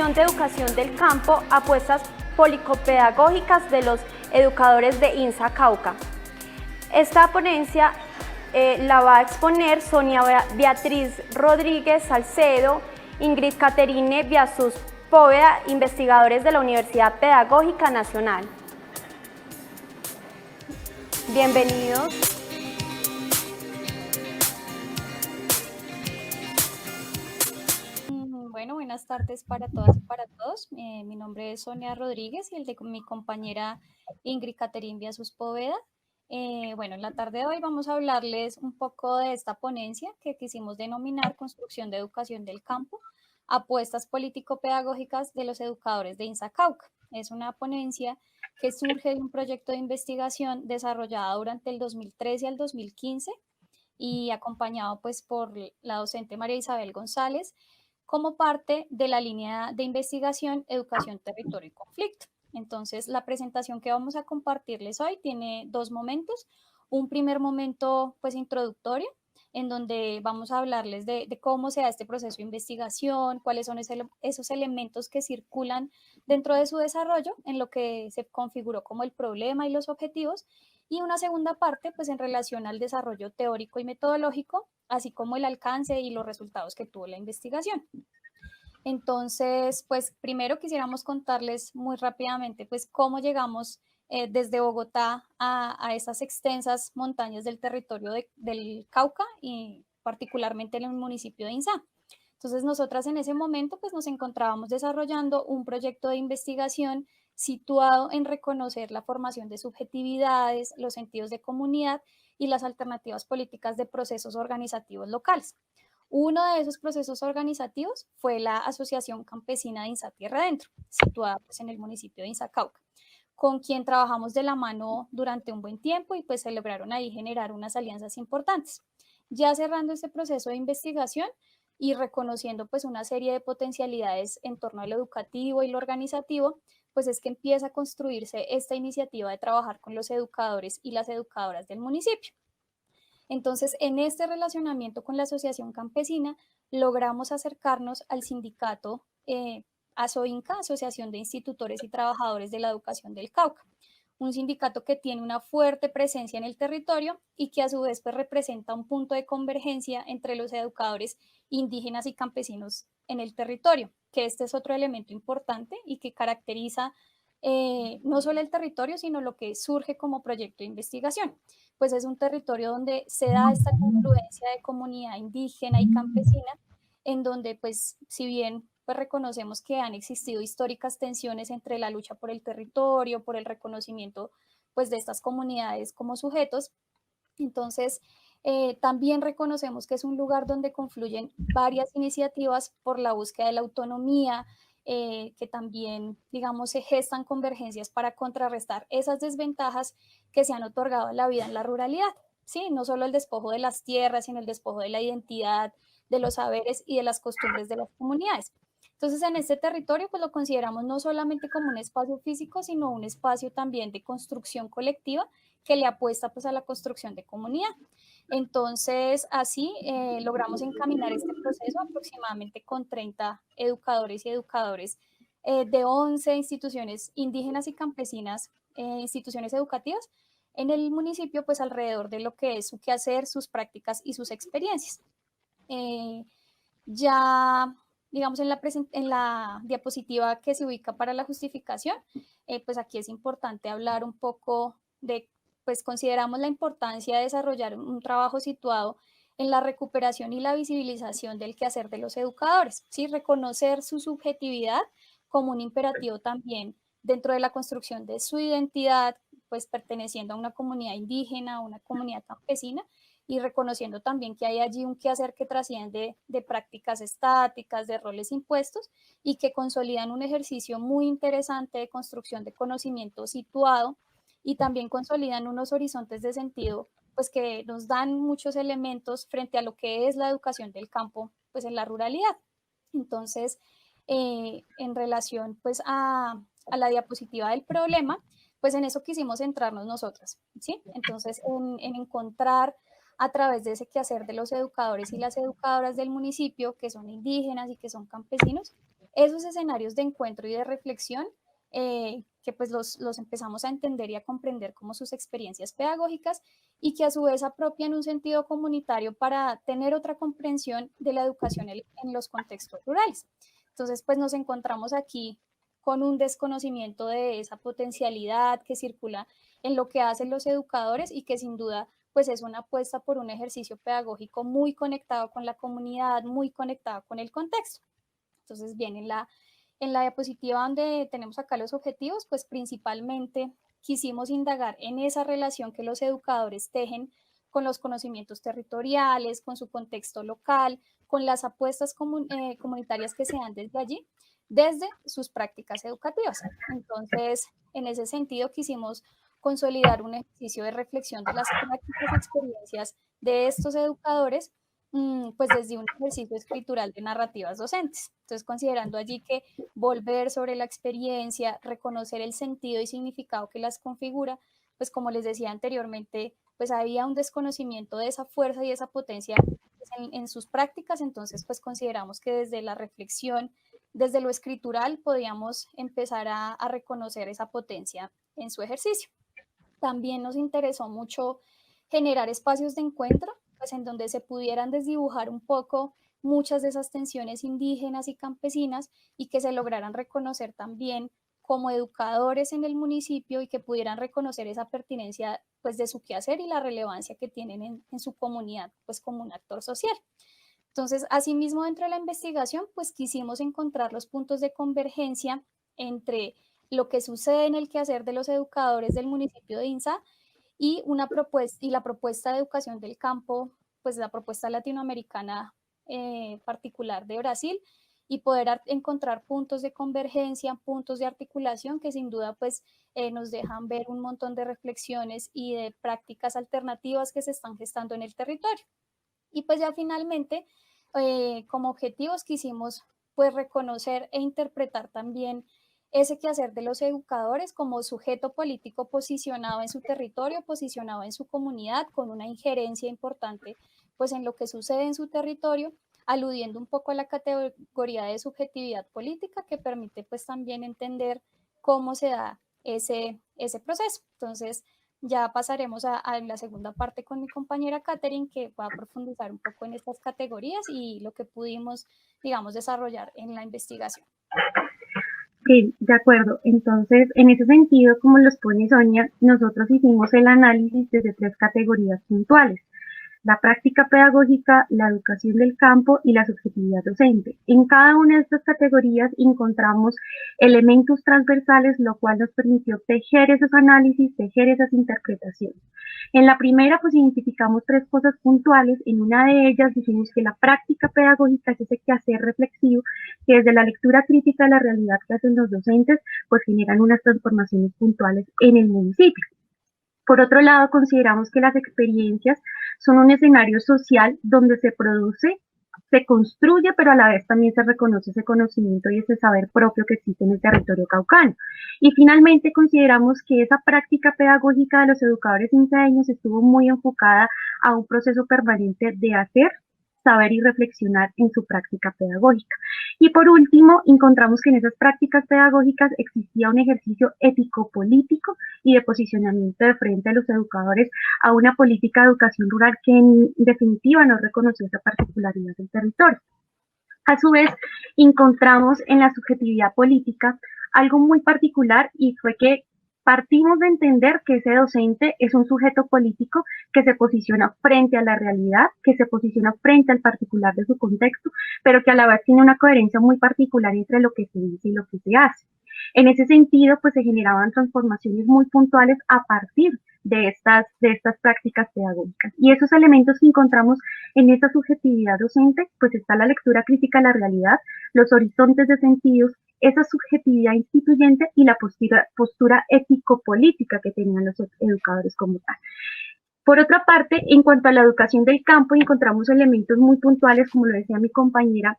construcción de educación del campo, apuestas político-pedagógicas de los educadores de INSA Cauca. Esta ponencia la va a exponer Sonia Beatriz Rodríguez Salcedo, Ingrid Caterine Biasus Póveda, investigadores de la Universidad Pedagógica Nacional. Bienvenidos. Bueno, buenas tardes para todas y para todos. Mi nombre es Sonia Rodríguez y el de mi compañera Ingrid Caterine Biasus Póveda. Bueno, en la tarde de hoy vamos a hablarles un poco de esta ponencia que quisimos denominar Construcción de Educación del Campo, apuestas político-pedagógicas de los educadores de INSA Cauca. Es una ponencia que surge de un proyecto de investigación desarrollado durante el 2013 al 2015 y acompañado pues por la docente María Isabel González, como parte de la línea de investigación Educación, Territorio y Conflicto. Entonces, la presentación que vamos a compartirles hoy tiene dos momentos. Un primer momento, pues, introductorio, en donde vamos a hablarles de cómo se da este proceso de investigación, cuáles son esos elementos que circulan dentro de su desarrollo, en lo que se configuró como el problema y los objetivos, y una segunda parte, pues, en relación al desarrollo teórico y metodológico, así como el alcance y los resultados que tuvo la investigación. Entonces, pues primero quisiéramos contarles muy rápidamente pues cómo llegamos desde Bogotá a esas extensas montañas del territorio del Cauca y particularmente en el municipio de Inzá. Entonces, nosotras en ese momento pues nos encontrábamos desarrollando un proyecto de investigación situado en reconocer la formación de subjetividades, los sentidos de comunidad y las alternativas políticas de procesos organizativos locales. Uno de esos procesos organizativos fue la Asociación Campesina de INSA Tierra Adentro, situada pues, en el municipio de INSA Cauca, con quien trabajamos de la mano durante un buen tiempo y pues se lograron ahí generar unas alianzas importantes. Ya cerrando este proceso de investigación y reconociendo pues una serie de potencialidades en torno a lo educativo y lo organizativo, pues es que empieza a construirse esta iniciativa de trabajar con los educadores y las educadoras del municipio. Entonces, en este relacionamiento con la Asociación Campesina, logramos acercarnos al sindicato ASOINCA, Asociación de Institutores y Trabajadores de la Educación del Cauca, un sindicato que tiene una fuerte presencia en el territorio y que a su vez pues, representa un punto de convergencia entre los educadores indígenas y campesinos en el territorio, que este es otro elemento importante y que caracteriza no solo el territorio, sino lo que surge como proyecto de investigación. Pues es un territorio donde se da esta confluencia de comunidad indígena y campesina, en donde pues si bien pues reconocemos que han existido históricas tensiones entre la lucha por el territorio, por el reconocimiento pues de estas comunidades como sujetos, entonces también reconocemos que es un lugar donde confluyen varias iniciativas por la búsqueda de la autonomía, que también, digamos, se gestan convergencias para contrarrestar esas desventajas que se han otorgado a la vida en la ruralidad. Sí, no solo el despojo de las tierras, sino el despojo de la identidad, de los saberes y de las costumbres de las comunidades. Entonces, en este territorio, pues lo consideramos no solamente como un espacio físico, sino un espacio también de construcción colectiva que le apuesta pues a la construcción de comunidad. Entonces, así logramos encaminar este proceso aproximadamente con 30 educadores y educadores de 11 instituciones indígenas y campesinas, instituciones educativas en el municipio, pues alrededor de lo que es su quehacer, sus prácticas y sus experiencias. Ya, digamos, en la diapositiva que se ubica para la justificación, pues aquí es importante hablar un poco de, pues consideramos la importancia de desarrollar un trabajo situado en la recuperación y la visibilización del quehacer de los educadores, ¿sí? Reconocer su subjetividad como un imperativo también dentro de la construcción de su identidad, pues perteneciendo a una comunidad indígena, a una comunidad campesina, y reconociendo también que hay allí un quehacer que trasciende de prácticas estáticas, de roles impuestos y que consolidan un ejercicio muy interesante de construcción de conocimiento situado y también consolidan unos horizontes de sentido pues que nos dan muchos elementos frente a lo que es la educación del campo pues en la ruralidad. Entonces, en relación pues a la diapositiva del problema, pues en eso quisimos centrarnos nosotras, ¿sí? Entonces, en encontrar a través de ese quehacer de los educadores y las educadoras del municipio, que son indígenas y que son campesinos, esos escenarios de encuentro y de reflexión que pues los empezamos a entender y a comprender como sus experiencias pedagógicas y que a su vez apropian un sentido comunitario para tener otra comprensión de la educación en los contextos rurales. Entonces, pues nos encontramos aquí con un desconocimiento de esa potencialidad que circula en lo que hacen los educadores y que sin duda pues es una apuesta por un ejercicio pedagógico muy conectado con la comunidad, muy conectado con el contexto. Entonces, bien, en la diapositiva donde tenemos acá los objetivos, pues principalmente quisimos indagar en esa relación que los educadores tejen con los conocimientos territoriales, con su contexto local, con las apuestas comunitarias que se dan desde allí, desde sus prácticas educativas. Entonces, en ese sentido, quisimos consolidar un ejercicio de reflexión de las prácticas y experiencias de estos educadores pues desde un ejercicio escritural de narrativas docentes. Entonces, considerando allí que volver sobre la experiencia, reconocer el sentido y significado que las configura, pues como les decía anteriormente, pues había un desconocimiento de esa fuerza y esa potencia pues, en sus prácticas, entonces pues consideramos que desde la reflexión, desde lo escritural, podíamos empezar a reconocer esa potencia en su ejercicio. También nos interesó mucho generar espacios de encuentro, pues en donde se pudieran desdibujar un poco muchas de esas tensiones indígenas y campesinas y que se lograran reconocer también como educadores en el municipio y que pudieran reconocer esa pertinencia pues de su quehacer y la relevancia que tienen en su comunidad pues como un actor social. Entonces, asimismo, dentro de la investigación, pues quisimos encontrar los puntos de convergencia entre lo que sucede en el quehacer de los educadores del municipio de INSA y, la propuesta de educación del campo, pues la propuesta latinoamericana particular de Brasil, y poder encontrar puntos de convergencia, puntos de articulación que sin duda pues nos dejan ver un montón de reflexiones y de prácticas alternativas que se están gestando en el territorio. Y pues ya finalmente, como objetivos quisimos pues reconocer e interpretar también ese quehacer de los educadores como sujeto político posicionado en su territorio, posicionado en su comunidad, con una injerencia importante pues en lo que sucede en su territorio, aludiendo un poco a la categoría de subjetividad política que permite pues también entender cómo se da ese proceso. Entonces, ya pasaremos a la segunda parte con mi compañera Catherine, que va a profundizar un poco en estas categorías y lo que pudimos, digamos, desarrollar en la investigación. Sí, de acuerdo. Entonces, en ese sentido, como los pone Sonia, nosotros hicimos el análisis desde 3 categorías puntuales: la práctica pedagógica, la educación del campo y la subjetividad docente. En cada una de estas categorías encontramos elementos transversales, lo cual nos permitió tejer esos análisis, tejer esas interpretaciones. En la primera, pues identificamos 3 cosas puntuales. En una de ellas dijimos que la práctica pedagógica es ese quehacer reflexivo que desde la lectura crítica de la realidad que hacen los docentes, pues generan unas transformaciones puntuales en el municipio. Por otro lado, consideramos que las experiencias son un escenario social donde se produce, se construye, pero a la vez también se reconoce ese conocimiento y ese saber propio que existe en el territorio caucano. Y finalmente consideramos que esa práctica pedagógica de los educadores insaeños estuvo muy enfocada a un proceso permanente de hacer, saber y reflexionar en su práctica pedagógica. Y por último, encontramos que en esas prácticas pedagógicas existía un ejercicio ético-político y de posicionamiento de frente de los educadores a una política de educación rural que en definitiva no reconoció esa particularidad del territorio. A su vez, encontramos en la subjetividad política algo muy particular, y fue que partimos de entender que ese docente es un sujeto político que se posiciona frente a la realidad, que se posiciona frente al particular de su contexto, pero que a la vez tiene una coherencia muy particular entre lo que se dice y lo que se hace. En ese sentido, pues se generaban transformaciones muy puntuales a partir de estas prácticas pedagógicas. Y esos elementos que encontramos en esta subjetividad docente, pues está la lectura crítica de la realidad, los horizontes de sentidos, esa subjetividad instituyente y la postura ético-política que tenían los educadores como tal. Por otra parte, en cuanto a la educación del campo, encontramos elementos muy puntuales, como lo decía mi compañera,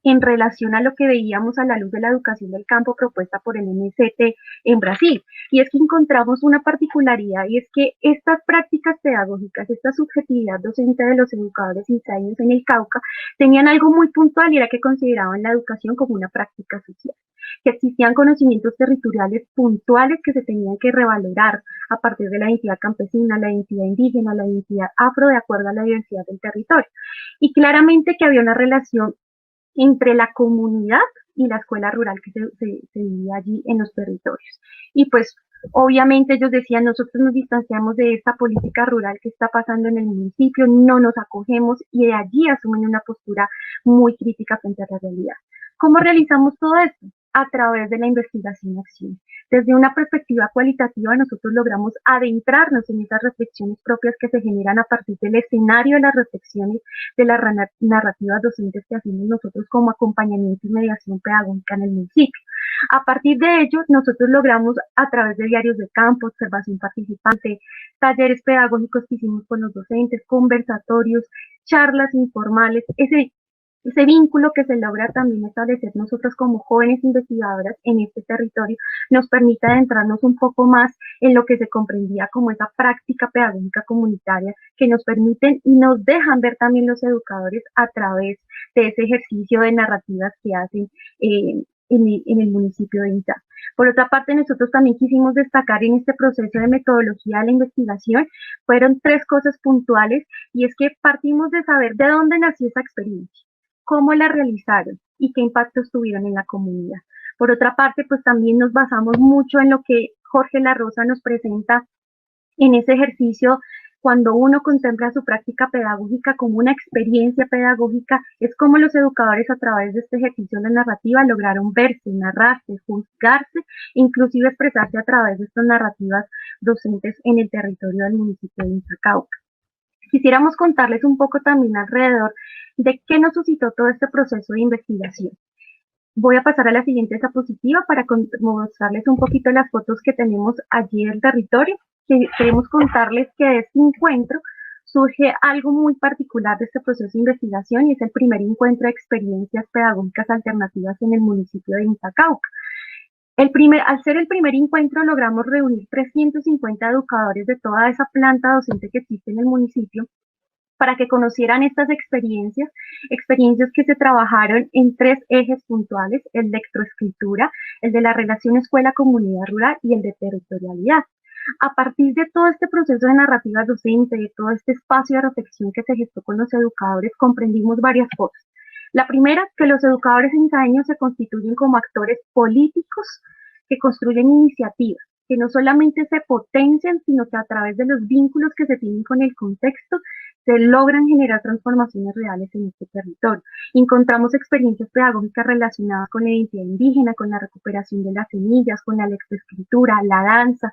en relación a lo que veíamos a la luz de la educación del campo propuesta por el MCT en Brasil. Y es que encontramos una particularidad, y es que estas prácticas pedagógicas, esta subjetividad docente de los educadores izaños en el Cauca, tenían algo muy puntual, y era que consideraban la educación como una práctica social, que existían conocimientos territoriales puntuales que se tenían que revalorar a partir de la identidad campesina, la identidad indígena, la identidad afro, de acuerdo a la diversidad del territorio. Y claramente que había una relación entre la comunidad y la escuela rural que se vivía allí en los territorios. Y pues obviamente ellos decían, nosotros nos distanciamos de esta política rural que está pasando en el municipio, no nos acogemos, y de allí asumen una postura muy crítica frente a la realidad. ¿Cómo realizamos todo esto? A través de la investigación-acción. Desde una perspectiva cualitativa, nosotros logramos adentrarnos en esas reflexiones propias que se generan a partir del escenario de las reflexiones, de las narrativas docentes que hacemos nosotros como acompañamiento y mediación pedagógica en el municipio. A partir de ello, nosotros logramos, a través de diarios de campo, observación participante, talleres pedagógicos que hicimos con los docentes, conversatorios, charlas informales, ese vínculo que se logra también establecer nosotros como jóvenes investigadoras en este territorio, nos permite adentrarnos un poco más en lo que se comprendía como esa práctica pedagógica comunitaria, que nos permiten y nos dejan ver también los educadores a través de ese ejercicio de narrativas que hacen en el municipio de Inta. Por otra parte, nosotros también quisimos destacar en este proceso de metodología de la investigación, fueron 3 cosas puntuales, y es que partimos de saber de dónde nació esa experiencia, cómo la realizaron y qué impactos tuvieron en la comunidad. Por otra parte, pues también nos basamos mucho en lo que Jorge La Rosa nos presenta en ese ejercicio. Cuando uno contempla su práctica pedagógica como una experiencia pedagógica, es como los educadores a través de este ejercicio de la narrativa lograron verse, narrarse, juzgarse, inclusive expresarse a través de estas narrativas docentes en el territorio del municipio de Inzacauca. Quisiéramos contarles un poco también alrededor de qué nos suscitó todo este proceso de investigación. Voy a pasar a la siguiente diapositiva para mostrarles un poquito las fotos que tenemos allí del territorio. Queremos contarles que de este encuentro surge algo muy particular de este proceso de investigación, y es el primer encuentro de experiencias pedagógicas alternativas en el municipio de Inzacauca. Al ser el primer encuentro, logramos reunir 350 educadores de toda esa planta docente que existe en el municipio para que conocieran estas experiencias que se trabajaron en 3 ejes puntuales: el de lectoescritura, el de la relación escuela-comunidad rural y el de territorialidad. A partir de todo este proceso de narrativa docente, de todo este espacio de reflexión que se gestó con los educadores, comprendimos varias cosas. La primera, que los educadores insaeños se constituyen como actores políticos que construyen iniciativas, que no solamente se potencian, sino que a través de los vínculos que se tienen con el contexto, se logran generar transformaciones reales en este territorio. Encontramos experiencias pedagógicas relacionadas con la identidad indígena, con la recuperación de las semillas, con la lectoescritura, la danza.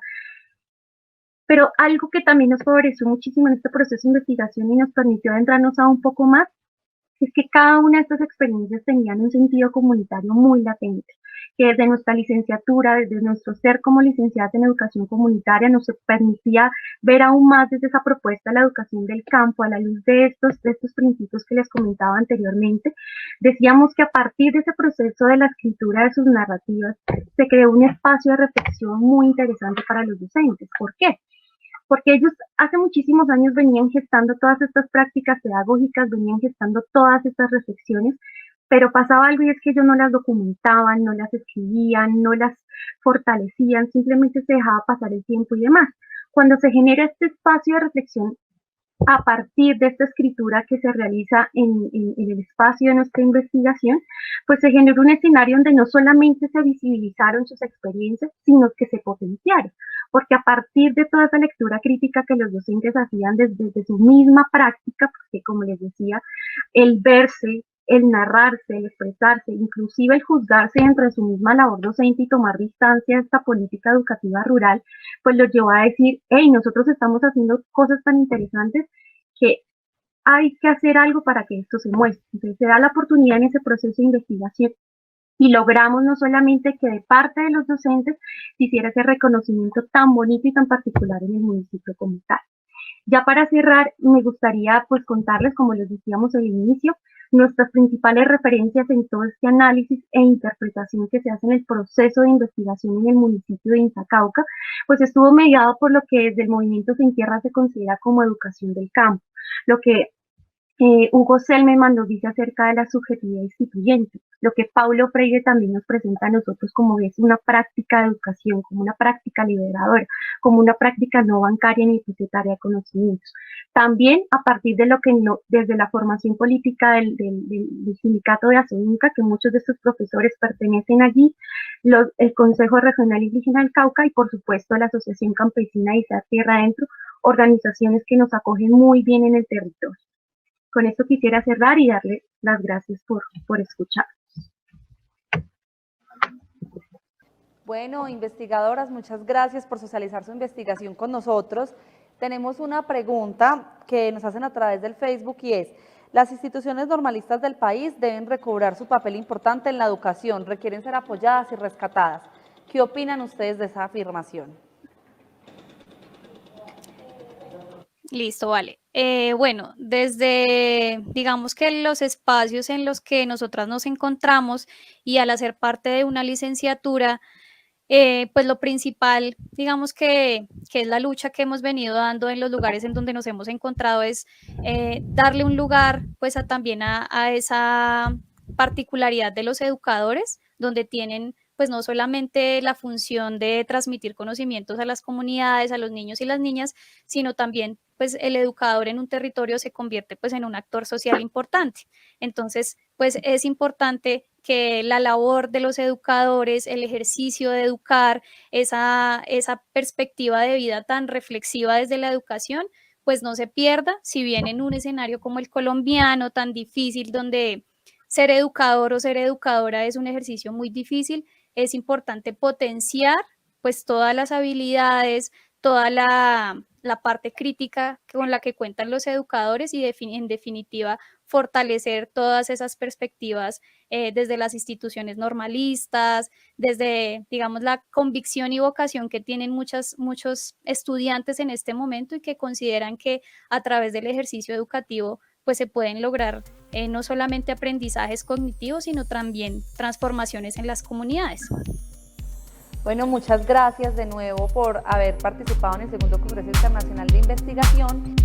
Pero algo que también nos favoreció muchísimo en este proceso de investigación y nos permitió adentrarnos a un poco más, es que cada una de estas experiencias tenían un sentido comunitario muy latente, que desde nuestra licenciatura, desde nuestro ser como licenciadas en educación comunitaria, nos permitía ver aún más desde esa propuesta de la educación del campo, a la luz de estos principios que les comentaba anteriormente. Decíamos que a partir de ese proceso de la escritura de sus narrativas, se creó un espacio de reflexión muy interesante para los docentes. ¿Por qué? Porque ellos hace muchísimos años venían gestando todas estas prácticas pedagógicas, venían gestando todas estas reflexiones, pero pasaba algo, y es que ellos no las documentaban, no las escribían, no las fortalecían, simplemente se dejaba pasar el tiempo y demás. Cuando se genera este espacio de reflexión a partir de esta escritura que se realiza en el espacio de nuestra investigación, pues se generó un escenario donde no solamente se visibilizaron sus experiencias, sino que se potenciaron, porque a partir de toda esa lectura crítica que los docentes hacían desde su misma práctica, porque como les decía, el verse, el narrarse, el expresarse, inclusive el juzgarse dentro de su misma labor docente y tomar distancia de esta política educativa rural, pues los llevó a decir, hey, nosotros estamos haciendo cosas tan interesantes que hay que hacer algo para que esto se muestre. Entonces se da la oportunidad en ese proceso de investigación y logramos no solamente que de parte de los docentes se hiciera ese reconocimiento tan bonito y tan particular en el municipio como tal. Ya para cerrar, me gustaría pues contarles, como les decíamos al inicio, Nuestras principales referencias en todo este análisis e interpretación que se hace en el proceso de investigación en el municipio de Insa Cauca, pues estuvo mediado por lo que desde el movimiento Sin Tierra se considera como educación del campo, lo que Hugo Selmeman nos dice acerca de la subjetividad instituyente, lo que Paulo Freire también nos presenta a nosotros como es una práctica de educación, como una práctica liberadora, como una práctica no bancaria ni hipotecaria de conocimientos. También a partir de lo que desde la formación política del sindicato de ASOINCA, que muchos de estos profesores pertenecen allí, el Consejo Regional Indígena del Cauca y por supuesto la Asociación Campesina Izar Tierra Adentro, organizaciones que nos acogen muy bien en el territorio. Con esto quisiera cerrar y darle las gracias por escuchar. Bueno, investigadoras, muchas gracias por socializar su investigación con nosotros. Tenemos una pregunta que nos hacen a través del Facebook y es: las instituciones normalistas del país deben recobrar su papel importante en la educación, requieren ser apoyadas y rescatadas. ¿Qué opinan ustedes de esa afirmación? Listo, vale. Bueno, desde, digamos que los espacios en los que nosotras nos encontramos y al hacer parte de una licenciatura, pues lo principal, digamos que es la lucha que hemos venido dando en los lugares en donde nos hemos encontrado es darle un lugar pues también a esa particularidad de los educadores, donde tienen pues no solamente la función de transmitir conocimientos a las comunidades, a los niños y las niñas, sino también pues el educador en un territorio se convierte pues en un actor social importante. Entonces, pues es importante que la labor de los educadores, el ejercicio de educar, esa perspectiva de vida tan reflexiva desde la educación, pues no se pierda, si bien en un escenario como el colombiano, tan difícil, donde ser educador o ser educadora es un ejercicio muy difícil, es importante potenciar pues todas las habilidades, toda la parte crítica con la que cuentan los educadores y en definitiva fortalecer todas esas perspectivas desde las instituciones normalistas, desde, digamos, la convicción y vocación que tienen muchos estudiantes en este momento y que consideran que a través del ejercicio educativo pues se pueden lograr no solamente aprendizajes cognitivos, sino también transformaciones en las comunidades. Bueno, muchas gracias de nuevo por haber participado en el segundo Congreso Internacional de Investigación.